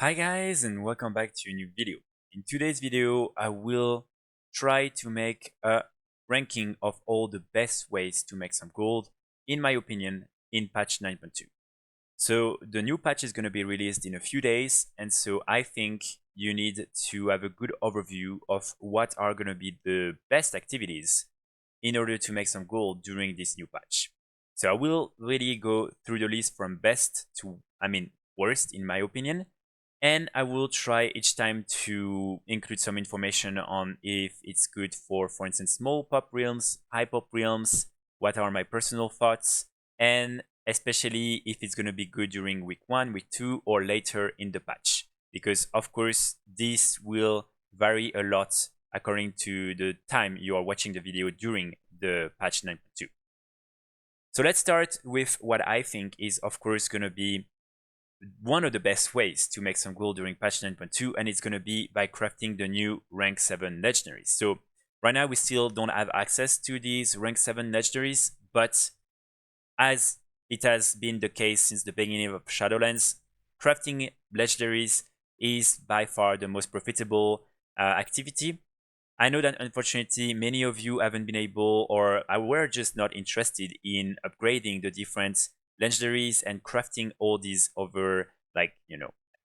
Hi guys, and welcome back to a new video. In today's video, I will try to make a ranking of all the best ways to make some gold, in my opinion, in patch 9.2. So the new patch is going to be released in a few days, and so I think you need to have a good overview of what are going to be the best activities in order to make some gold during this new patch. So I will really go through the list from best to, worst in my opinion, and I will try each time to include some information on if it's good for instance, small pop realms, high pop realms, what are my personal thoughts, and especially if it's going to be good during week 1, week 2, or later in the patch. Because of course, this will vary a lot according to the time you are watching the video during the patch 9.2. So let's start with what I think is of course going to be one of the best ways to make some gold during patch 9.2, and it's going to be by crafting the new rank 7 legendaries. So right now we still don't have access to these rank 7 legendaries, but as it has been the case since the beginning of Shadowlands, crafting legendaries is by far the most profitable activity. I know that unfortunately many of you haven't been able, or were just not interested in upgrading the different legendaries and crafting all these other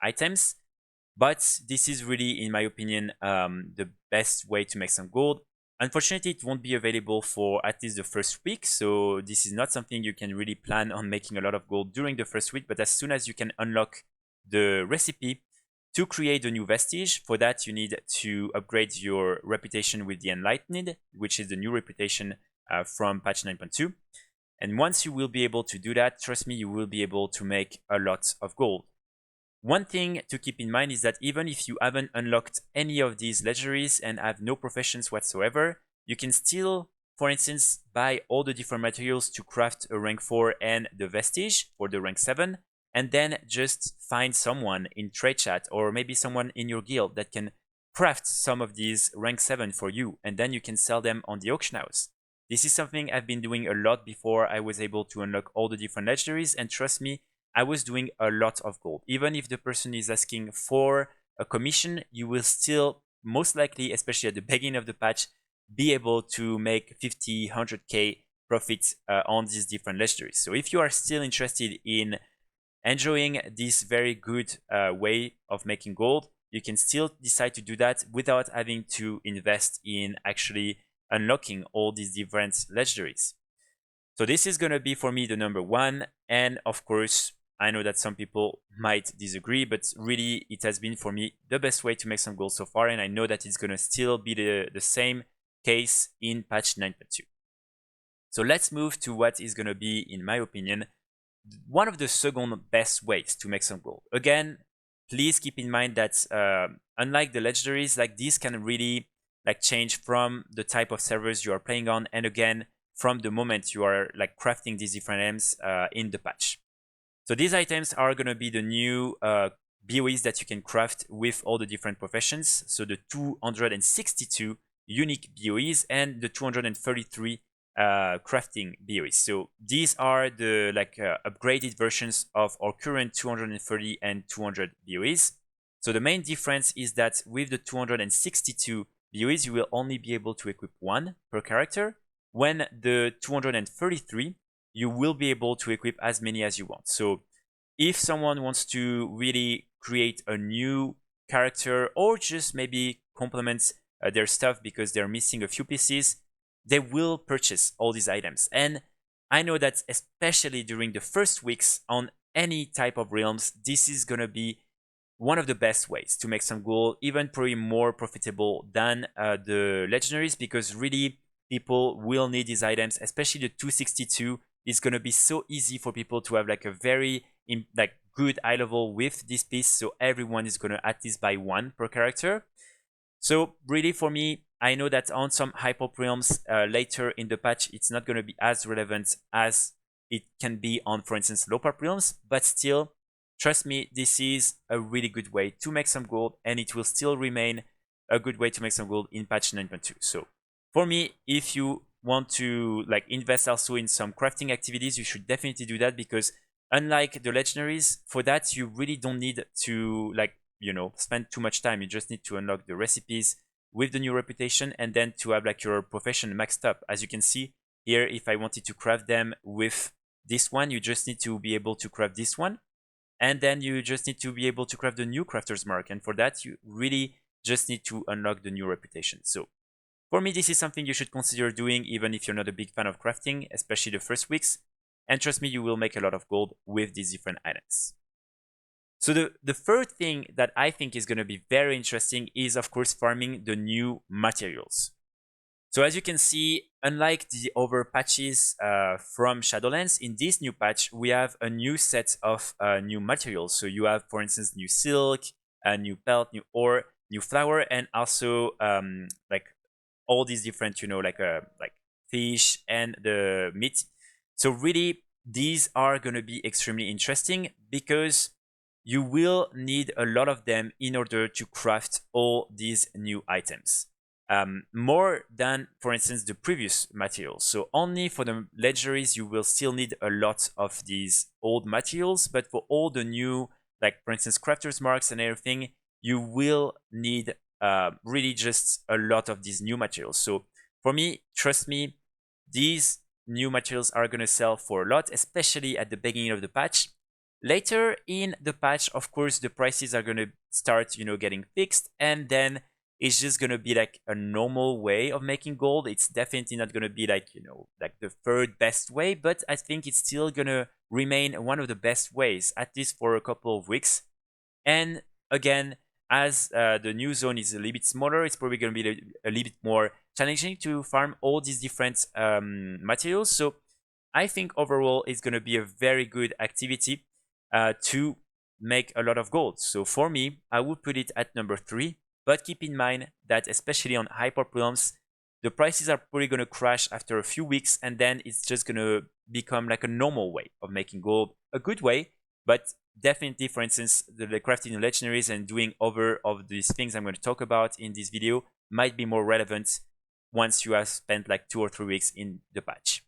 items, but this is really, in my opinion, the best way to make some gold. Unfortunately, it won't be available for at least the first week, so this is not something you can really plan on making a lot of gold during the first week. But as soon as you can unlock the recipe to create a new vestige, for that you need to upgrade your reputation with the Enlightened, which is the new reputation from patch 9.2. And once you will be able to do that, trust me, you will be able to make a lot of gold. One thing to keep in mind is that even if you haven't unlocked any of these legendaries and have no professions whatsoever, you can still, for instance, buy all the different materials to craft a rank 4 and the vestige for the rank 7, and then just find someone in trade chat or maybe someone in your guild that can craft some of these rank 7 for you, and then you can sell them on the auction house. This is something I've been doing a lot before I was able to unlock all the different legendaries, and trust me, I was doing a lot of gold. Even if the person is asking for a commission, you will still most likely, especially at the beginning of the patch, be able to make 50, 100k profits on these different legendaries. So if you are still interested in enjoying this very good way of making gold, you can still decide to do that without having to invest in actually unlocking all these different legendaries. So this is going to be for me the number one. And of course, I know that some people might disagree, but really it has been for me the best way to make some gold so far. And I know that it's going to still be the same case in patch 9.2. So let's move to what is going to be, in my opinion, one of the second best ways to make some gold. Again, please keep in mind that unlike the legendaries, like these can really change from the type of servers you are playing on, and again from the moment you are crafting these different items in the patch. So these items are going to be the new BoEs that you can craft with all the different professions. So the 262 unique BoEs and the 233 crafting BoEs. So these are the upgraded versions of our current 230 and 200 BoEs. So the main difference is that with the 262 BoEs, you will only be able to equip one per character, when the 233, you will be able to equip as many as you want. So if someone wants to really create a new character or just maybe complement their stuff because they're missing a few pieces, they will purchase all these items. And I know that especially during the first weeks on any type of realms, this is going to be one of the best ways to make some gold, even probably more profitable than the legendaries, because really people will need these items, especially the 262. It's going to be so easy for people to have a very good eye level with this piece, so everyone is going to at least buy one per character. So really for me, I know that on some high pop realms later in the patch, it's not going to be as relevant as it can be on, for instance, low pop realms, but still, trust me, this is a really good way to make some gold, and it will still remain a good way to make some gold in patch 9.2. So for me, if you want to invest also in some crafting activities, you should definitely do that, because Unlike the legendaries, for that you really don't need to spend too much time. You just need to unlock the recipes with the new reputation and then to have like your profession maxed up. As you can see here, if I wanted to craft them with this one, you just need to be able to craft this one, and then you just need to be able to craft the new crafter's mark, and for that you really just need to unlock the new reputation. So for me, this is something you should consider doing even if you're not a big fan of crafting, especially the first weeks. And trust me, you will make a lot of gold with these different items. So the third thing that I think is going to be very interesting is, of course, farming the new materials. So as you can see, unlike the other patches from Shadowlands, in this new patch, we have a new set of new materials. So you have, for instance, new silk, a new pelt, new ore, new flour, and also like all these different, like fish and the meat. So really, these are going to be extremely interesting because you will need a lot of them in order to craft all these new items. More than, for instance, the previous materials. So only for the legendaries, you will still need a lot of these old materials, but for all the new, like for instance, crafter's marks and everything, you will need really just a lot of these new materials. So for me, trust me, these new materials are going to sell for a lot, especially at the beginning of the patch. Later in the patch, of course, the prices are going to start, getting fixed, and then it's just going to be like a normal way of making gold. It's definitely not going to be like, like the third best way, but I think it's still going to remain one of the best ways, at least for a couple of weeks. And again, as the new zone is a little bit smaller, it's probably going to be a little bit more challenging to farm all these different materials. So I think overall it's going to be a very good activity to make a lot of gold. So for me, I would put it at number 3, but keep in mind that especially on hyper realms, the prices are probably going to crash after a few weeks, and then it's just going to become like a normal way of making gold, a good way, but definitely, for instance, the crafting legendaries and doing other of these things I'm going to talk about in this video might be more relevant once you have spent like 2 or 3 weeks in the patch.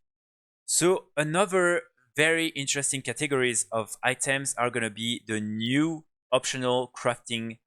So another very interesting categories of items are going to be the new optional crafting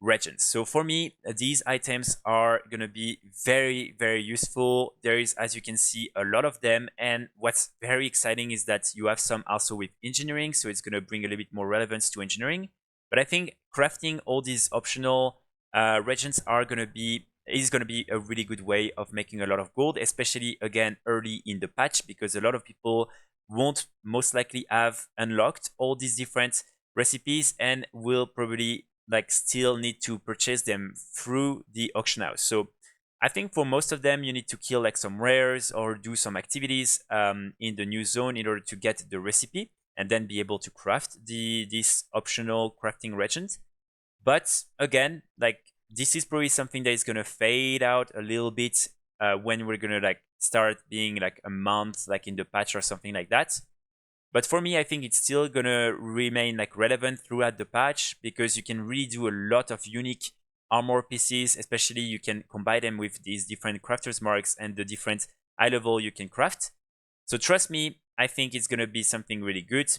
reagents. So for me, these items are going to be very, very useful. There is, as you can see, a lot of them. And what's very exciting is that you have some also with engineering. So it's going to bring a little bit more relevance to engineering. But I think crafting all these optional reagents is going to be a really good way of making a lot of gold, especially again early in the patch, because a lot of people won't most likely have unlocked all these different recipes and will probably like still need to purchase them through the auction house. So I think for most of them, you need to kill like some rares or do some activities in the new zone in order to get the recipe and then be able to craft this optional crafting reagent. But again, like this is probably something that is gonna fade out a little bit when we're gonna like start being like a month like in the patch or something like that. But for me, I think it's still gonna remain like relevant throughout the patch because you can really do a lot of unique armor pieces, especially you can combine them with these different crafters marks and the different high level you can craft. So trust me, I think it's gonna be something really good.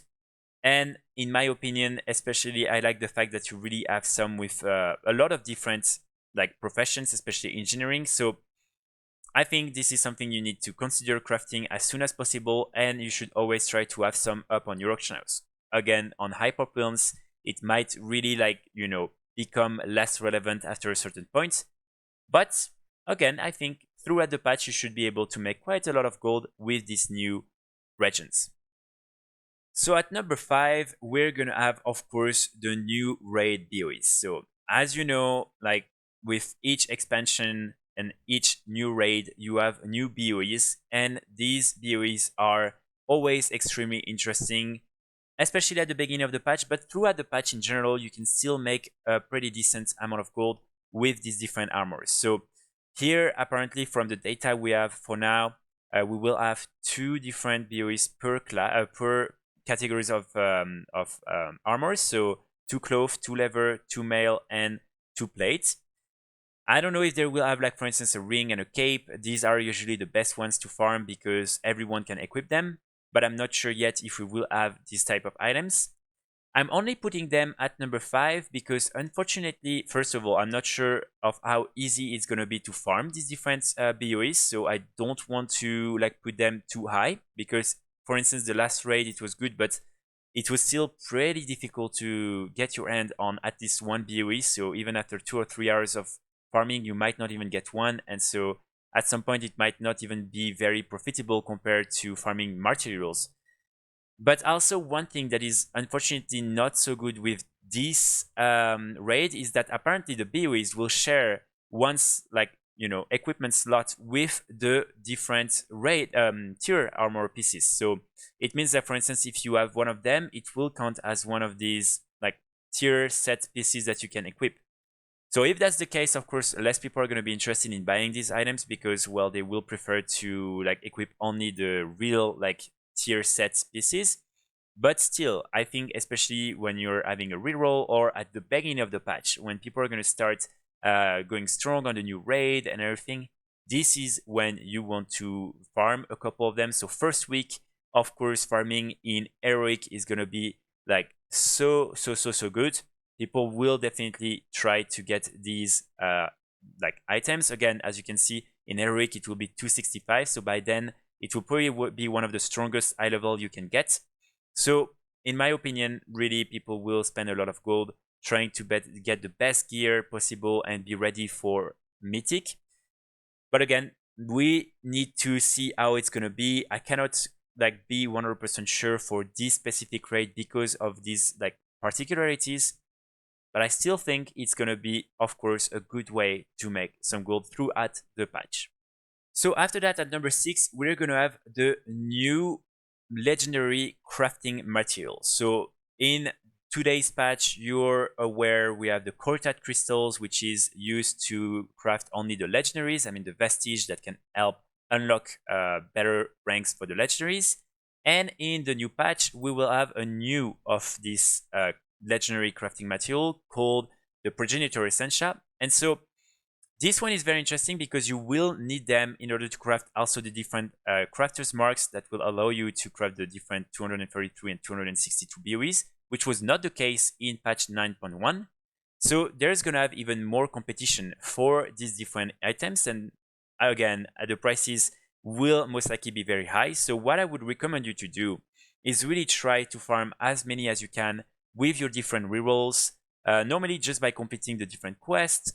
And in my opinion, especially, I like the fact that you really have some with a lot of different like professions, especially engineering. So I think this is something you need to consider crafting as soon as possible, and you should always try to have some up on your auction house. Again, on hyper films, it might really become less relevant after a certain point. But again, I think throughout the patch, you should be able to make quite a lot of gold with these new regents. So at number 5, we're gonna have, of course, the new raid BoEs. So as you know, like with each expansion and each new raid, you have new BoEs, and these BoEs are always extremely interesting, especially at the beginning of the patch. But throughout the patch in general, you can still make a pretty decent amount of gold with these different armors. So here, apparently, from the data we have for now, we will have 2 different BoEs per categories of armors. So 2 cloth, 2 leather, 2 mail, and 2 plates. I don't know if they will have, like, for instance, a ring and a cape. These are usually the best ones to farm because everyone can equip them. but I'm not sure yet if we will have this type of items. I'm only putting them at number 5 because unfortunately, first of all, I'm not sure of how easy it's going to be to farm these different BoEs. So I don't want to like put them too high because, for instance, the last raid, it was good, but it was still pretty difficult to get your hand on at least one BoE. So even after 2 or 3 hours of farming, you might not even get one. And so at some point, it might not even be very profitable compared to farming materials. But also one thing that is unfortunately not so good with this raid is that apparently the BoEs will share once like equipment slot with the different raid tier armor pieces. So it means that, for instance, if you have one of them, it will count as one of these like tier set pieces that you can equip. So if that's the case, of course, less people are going to be interested in buying these items because, well, they will prefer to like equip only the real like tier set pieces. But still, I think especially when you're having a reroll or at the beginning of the patch, when people are going to start going strong on the new raid and everything, this is when you want to farm a couple of them. So first week, of course, farming in heroic is going to be like so good. People will definitely try to get these like items. Again, as you can see, in heroic it will be 265. So by then it will probably be one of the strongest high level you can get. So in my opinion, really people will spend a lot of gold trying to get the best gear possible and be ready for mythic. But again, we need to see how it's gonna be. I cannot like be 100% sure for this specific raid because of these like particularities. But I still think it's gonna be, of course, a good way to make some gold throughout the patch. So after that, at number 6, we're gonna have the new legendary crafting materials. So in today's patch, you're aware we have the korthite crystals, which is used to craft only the legendaries. I mean, the vestige that can help unlock better ranks for the legendaries. And in the new patch, we will have a new of this legendary crafting material called the progenitor essentia. And so this one is very interesting because you will need them in order to craft also the different crafters marks that will allow you to craft the different 233 and 262 BoEs, which was not the case in patch 9.1. So there's gonna have even more competition for these different items, and again, the prices will most likely be very high. So what I would recommend you to do is really try to farm as many as you can with your different rerolls. Normally just by completing the different quests,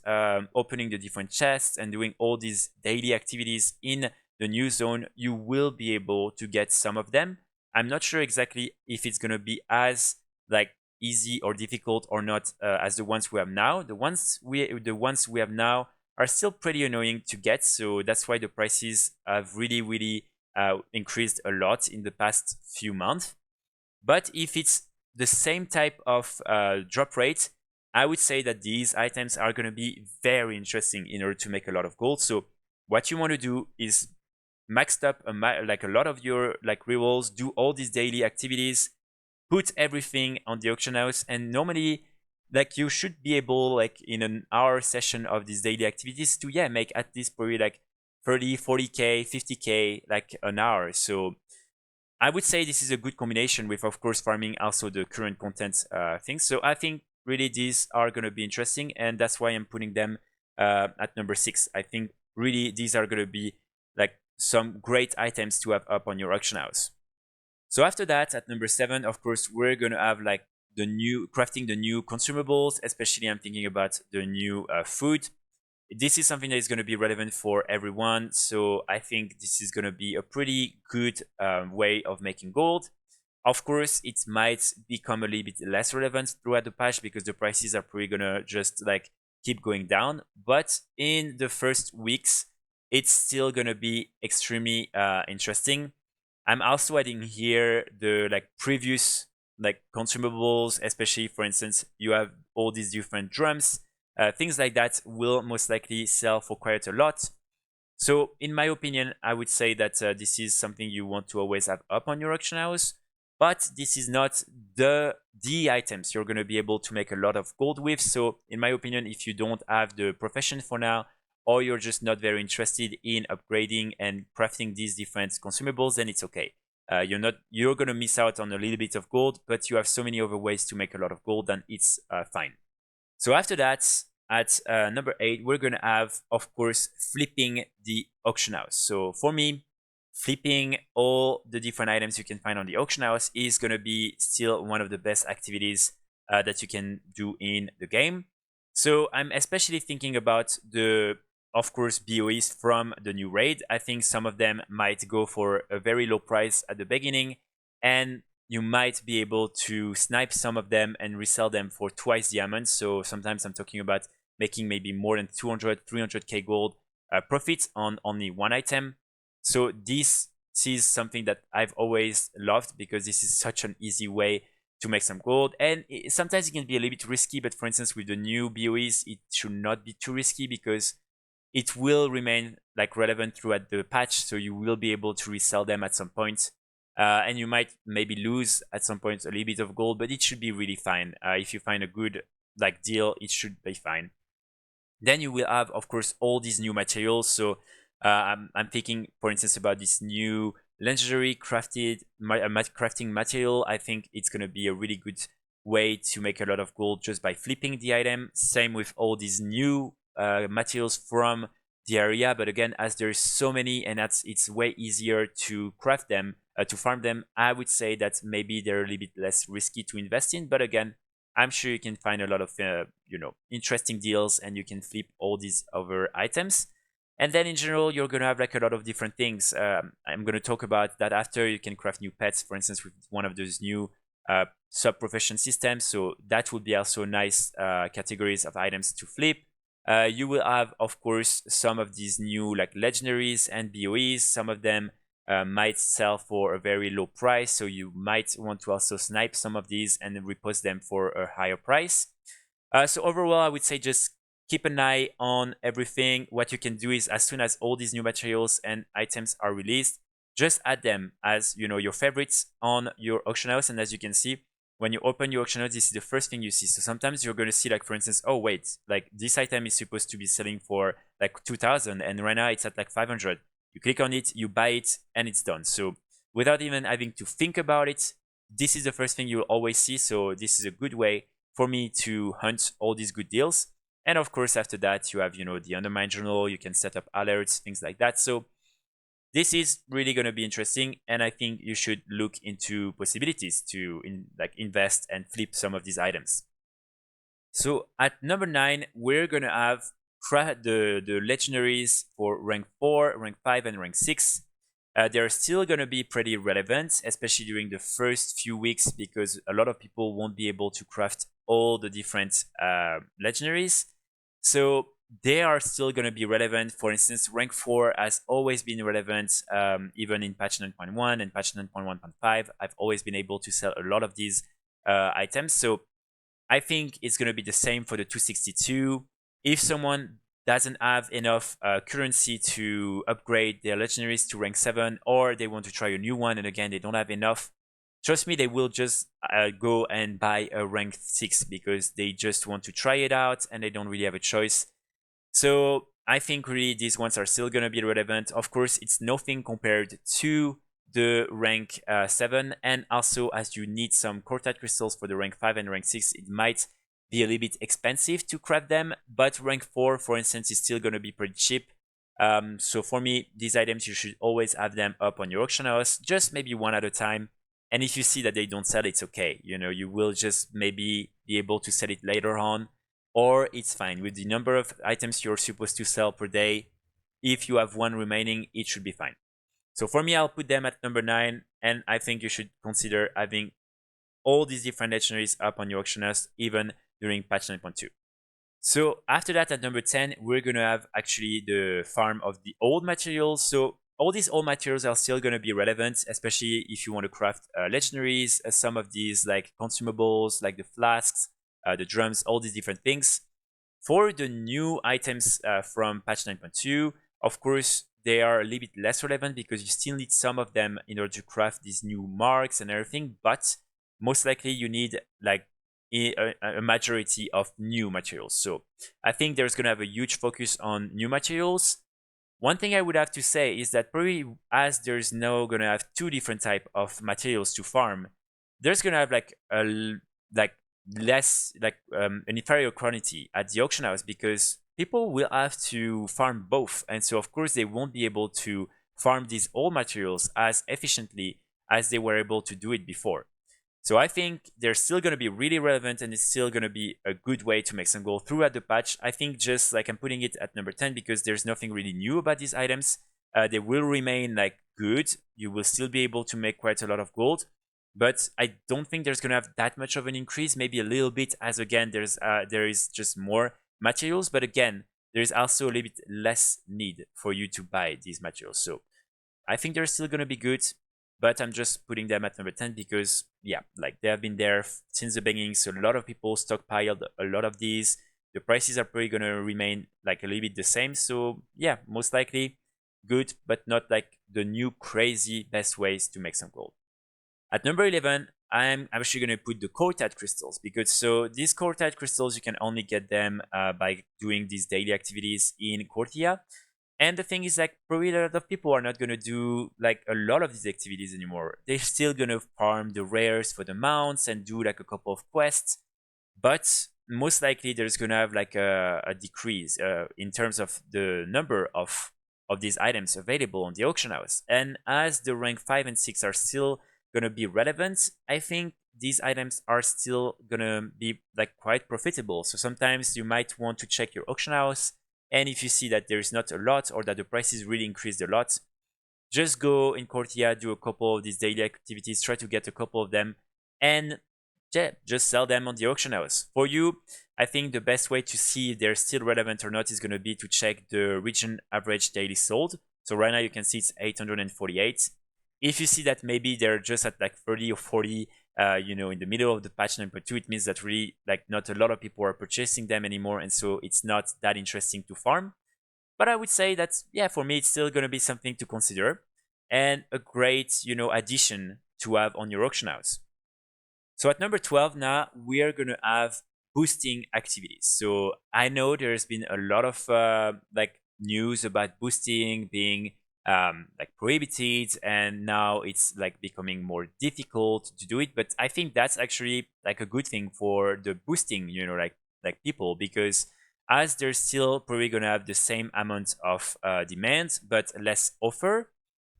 opening the different chests and doing all these daily activities in the new zone, you will be able to get some of them. I'm not sure exactly if it's going to be as like easy or difficult or not as the ones we have now. The ones we have now are still pretty annoying to get, so that's why the prices have really increased a lot in the past few months. But if it's the same type of drop rate, I would say that these items are going to be very interesting in order to make a lot of gold. So what you want to do is maxed up like a lot of your like rerolls, do all these daily activities, put everything on the auction house, and normally like you should be able like in an hour session of these daily activities to make at least probably like 30, 40k, 50k like an hour. So I would say this is a good combination with, of course, farming also the current content things. So I think really these are going to be interesting, and that's why I'm putting them at number 6. I think really these are going to be like some great items to have up on your auction house. So after that, at number 7, of course, we're going to have like the new crafting the new consumables, especially I'm thinking about the new food. This is something that is going to be relevant for everyone. So I think this is going to be a pretty good way of making gold. Of course, it might become a little bit less relevant throughout the patch because the prices are probably going to just like keep going down. But in the first weeks, it's still going to be extremely interesting. I'm also adding here the like previous like consumables, especially for instance, you have all these different drums. Things like that will most likely sell for quite a lot. So in my opinion, I would say that this is something you want to always have up on your auction house, but this is not the items you're going to be able to make a lot of gold with. So in my opinion, if you don't have the profession for now, or you're just not very interested in upgrading and crafting these different consumables, then it's okay. you're gonna miss out on a little bit of gold, but you have so many other ways to make a lot of gold, then it's fine. So after that, at number 8, we're gonna have, of course, flipping the auction house. So for me, flipping all the different items you can find on the auction house is gonna be still one of the best activities that you can do in the game. So I'm especially thinking about the, of course, BoEs from the new raid. I think some of them might go for a very low price at the beginning, and you might be able to snipe some of them and resell them for twice the amount. So sometimes I'm talking about making maybe more than 200, 300k gold profits on only one item. So this is something that I've always loved, because this is such an easy way to make some gold. And sometimes it can be a little bit risky, but for instance, with the new BoEs, it should not be too risky, because it will remain like relevant throughout the patch. So you will be able to resell them at some point. And you might maybe lose at some point a little bit of gold, but it should be really fine. If you find a good like deal, it should be fine. Then you will have, of course, all these new materials. So I'm thinking, for instance, about this new legendary crafting material. I think it's going to be a really good way to make a lot of gold just by flipping the item. Same with all these new materials from the area. But again, as there's so many and it's way easier to craft them, to farm them, I would say that maybe they're a little bit less risky to invest in. But again, I'm sure you can find a lot of interesting deals, and you can flip all these other items. And then in general, you're going to have like a lot of different things. I'm going to talk about that after. You can craft new pets, for instance, with one of those new sub-profession systems. So that would be also nice categories of items to flip. You will have, of course, some of these new like legendaries and BoEs. Some of them might sell for a very low price, so you might want to also snipe some of these and repost them for a higher price. So overall, I would say just keep an eye on everything. What you can do is, as soon as all these new materials and items are released, just add them as your favorites on your auction house. And as you can see, when you open your auction house, this is the first thing you see. So sometimes you're going to see, like, for instance, oh wait, like this item is supposed to be selling for like 2,000, and right now it's at like 500. You click on it, you buy it, and it's done. So without even having to think about it, this is the first thing you'll always see. So this is a good way for me to hunt all these good deals. And of course, after that, you have, the undermine journal. You can set up alerts, things like that. So this is really going to be interesting. And I think you should look into possibilities to invest and flip some of these items. So at number 9, we're going to have the legendaries for rank 4, rank 5, and rank 6. They're still going to be pretty relevant, especially during the first few weeks, because a lot of people won't be able to craft all the different legendaries. So they are still going to be relevant. For instance, rank 4 has always been relevant, even in patch 9.1 and patch 9.1.5. I've always been able to sell a lot of these items. So I think it's going to be the same for the 262. If someone doesn't have enough currency to upgrade their legendaries to rank 7, or they want to try a new one, and again, they don't have enough, trust me, they will just go and buy a rank 6, because they just want to try it out and they don't really have a choice. So I think really these ones are still going to be relevant. Of course, it's nothing compared to the rank 7, and also, as you need some korthite crystals for the rank 5 and rank 6, it might be a little bit expensive to craft them, but rank 4, for instance, is still going to be pretty cheap. So for me, these items, you should always have them up on your auction house, just maybe one at a time. And if you see that they don't sell, it's okay. You will just maybe be able to sell it later on, or it's fine. With the number of items you're supposed to sell per day, if you have one remaining, it should be fine. So for me, I'll put them at number 9, and I think you should consider having all these different legendaries up on your auction house, even during patch 9.2. So after that, at number 10, we're going to have actually the farm of the old materials. So all these old materials are still going to be relevant, especially if you want to craft legendaries, some of these like consumables, like the flasks, the drums, all these different things. For the new items from patch 9.2, of course, they are a little bit less relevant, because you still need some of them in order to craft these new marks and everything, but most likely you need like a majority of new materials. So I think there's going to have a huge focus on new materials. One thing I would have to say is that probably as there's no gonna have two different type of materials to farm, there's gonna have like like less an inferior quantity at the auction house because people will have to farm both, and so of course they won't be able to farm these old materials as efficiently as they were able to do it before. So I think they're still going to be really relevant and it's still going to be a good way to make some gold throughout the patch. I think just like I'm putting it at number 10 because there's nothing really new about these items. They will remain like good. You will still be able to make quite a lot of gold. But I don't think there's going to have that much of an increase, maybe a little bit as again, there is just more materials. But again, there's also a little bit less need for you to buy these materials. So I think they're still going to be good, but I'm just putting them at number 10 because, yeah, like they have been there since the beginning. So a lot of people stockpiled a lot of these. The prices are probably going to remain like a little bit the same. So, yeah, most likely good, but not like the new crazy best ways to make some gold. At number 11, I'm actually going to put the korthite crystals because so these korthite crystals, you can only get them by doing these daily activities in Korthia. And the thing is, like, probably a lot of people are not going to do like a lot of these activities anymore. They're still going to farm the rares for the mounts and do like a couple of quests. But most likely there's going to have like a decrease in terms of the number of these items available on the auction house. And as the rank 5 and 6 are still going to be relevant, I think these items are still going to be like quite profitable. So sometimes you might want to check your auction house, and if you see that there's not a lot or that the prices really increased a lot, just go in Korthia, do a couple of these daily activities, try to get a couple of them, and yeah, just sell them on the auction house. For you, I think the best way to see if they're still relevant or not is going to be to check the region average daily sold. So right now you can see it's 848. If you see that maybe they're just at like 30 or 40, in the middle of the patch 9.2, it means that really like not a lot of people are purchasing them anymore, and so it's not that interesting to farm. But I would say that, yeah, for me, it's still going to be something to consider and a great, addition to have on your auction house. So at number 12 now, we are going to have boosting activities. So I know there's been a lot of like news about boosting being like prohibited, and now it's like becoming more difficult to do it. But I think that's actually like a good thing for the boosting, like people, because as they're still probably gonna have the same amount of demand but less offer,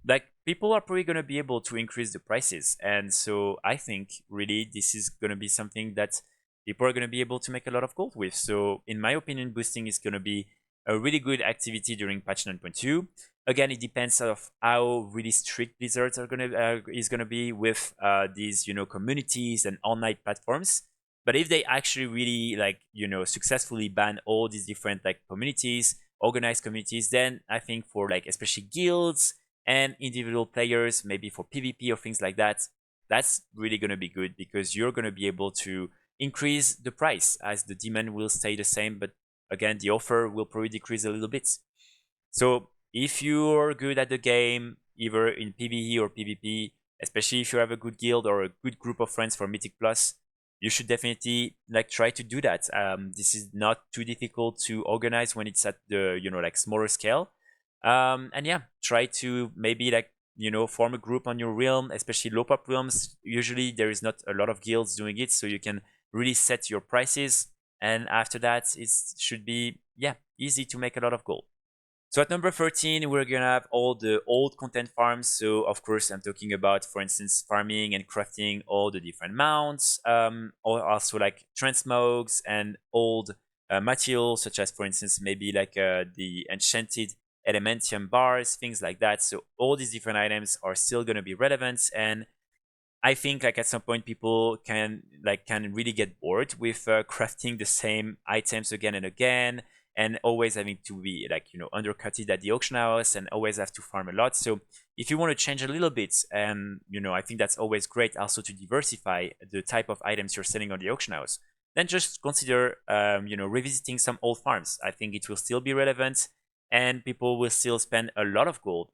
like people are probably going to be able to increase the prices. And so I think really this is going to be something that people are going to be able to make a lot of gold with. So in my opinion, boosting is going to be a really good activity during patch 9.2. Again, it depends of how really strict Blizzards are going to is going to be with these communities and online platforms. But if they actually really like successfully ban all these different like communities, organized communities, then I think for like especially guilds and individual players, maybe for PvP or things like that, that's really going to be good because you're going to be able to increase the price as the demand will stay the same, but again, the offer will probably decrease a little bit. So if you're good at the game, either in PvE or PvP, especially if you have a good guild or a good group of friends for Mythic Plus, you should definitely like try to do that. This is not too difficult to organize when it's at the like smaller scale. And yeah, try to maybe like form a group on your realm, especially low pop realms. Usually there is not a lot of guilds doing it, so you can really set your prices, and after that it should be easy to make a lot of gold. So at number 13, we're gonna have all the old content farms. So of course, I'm talking about, for instance, farming and crafting all the different mounts, or also like transmogs and old materials, such as, for instance, maybe like the enchanted elementium bars, things like that. So all these different items are still gonna be relevant, and I think like at some point people can really get bored with crafting the same items again and again, and always having to be like undercutted at the auction house and always have to farm a lot. So if you want to change a little bit, and I think that's always great also to diversify the type of items you're selling on the auction house, then just consider revisiting some old farms. I think it will still be relevant, and people will still spend a lot of gold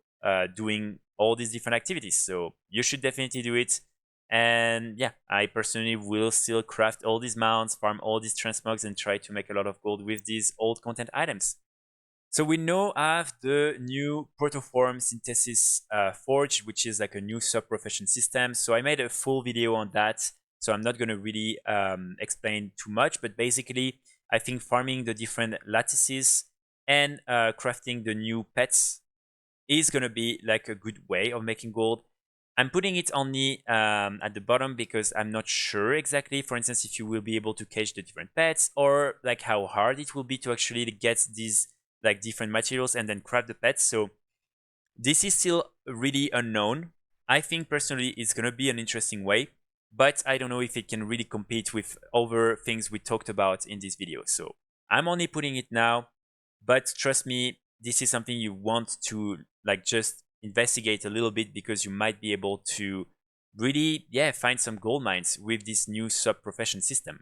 doing all these different activities. So you should definitely do it. And yeah, I personally will still craft all these mounts, farm all these transmogs, and try to make a lot of gold with these old content items. So we now have the new protoform synthesis forge, which is like a new sub-profession system. So I made a full video on that. So I'm not going to really explain too much, but basically I think farming the different lattices and crafting the new pets is going to be like a good way of making gold. I'm putting it only at the bottom because I'm not sure exactly, for instance, if you will be able to catch the different pets, or like how hard it will be to actually get these like different materials and then craft the pets. So this is still really unknown. I think personally it's going to be an interesting way, but I don't know if it can really compete with other things we talked about in this video. So I'm only putting it now, but trust me, this is something you want to like just investigate a little bit, because you might be able to really find some gold mines with this new sub-profession system.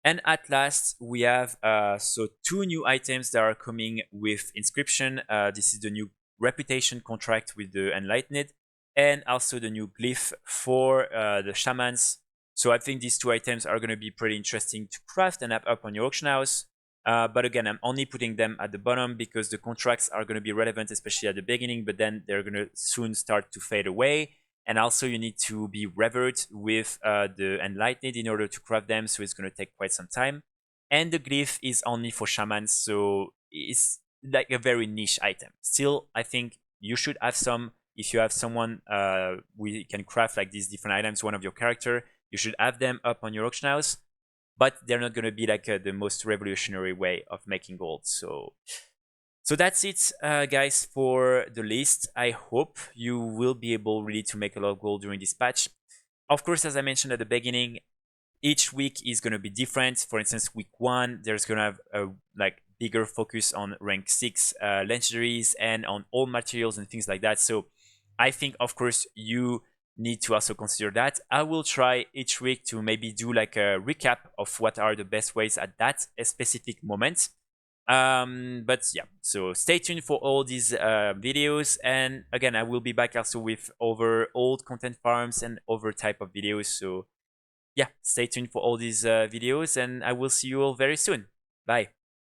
And at last, we have so two new items that are coming with Inscription. This is the new reputation contract with the Enlightened, and also the new glyph for the shamans. So I think these two items are going to be pretty interesting to craft and have up on your auction house. But again, I'm only putting them at the bottom because the contracts are going to be relevant, especially at the beginning, but then they're going to soon start to fade away. And also you need to be revered with the Enlightened in order to craft them, so it's going to take quite some time. And the glyph is only for shamans, so it's like a very niche item. Still, I think you should have some. If you have someone we can craft like these different items, one of your character, you should have them up on your auction house, but they're not going to be like the most revolutionary way of making gold. So that's it, guys, for the list. I hope you will be able really to make a lot of gold during this patch. Of course, as I mentioned at the beginning, each week is going to be different. For instance, week 1, there's going to have a like bigger focus on rank 6 legendaries and on all materials and things like that. So I think, of course, you need to also consider that. I will try each week to maybe do like a recap of what are the best ways at that specific moment. But yeah, so stay tuned for all these videos, and again, I will be back also with other old content farms and other type of videos. So yeah, stay tuned for all these videos, and I will see you all very soon. Bye.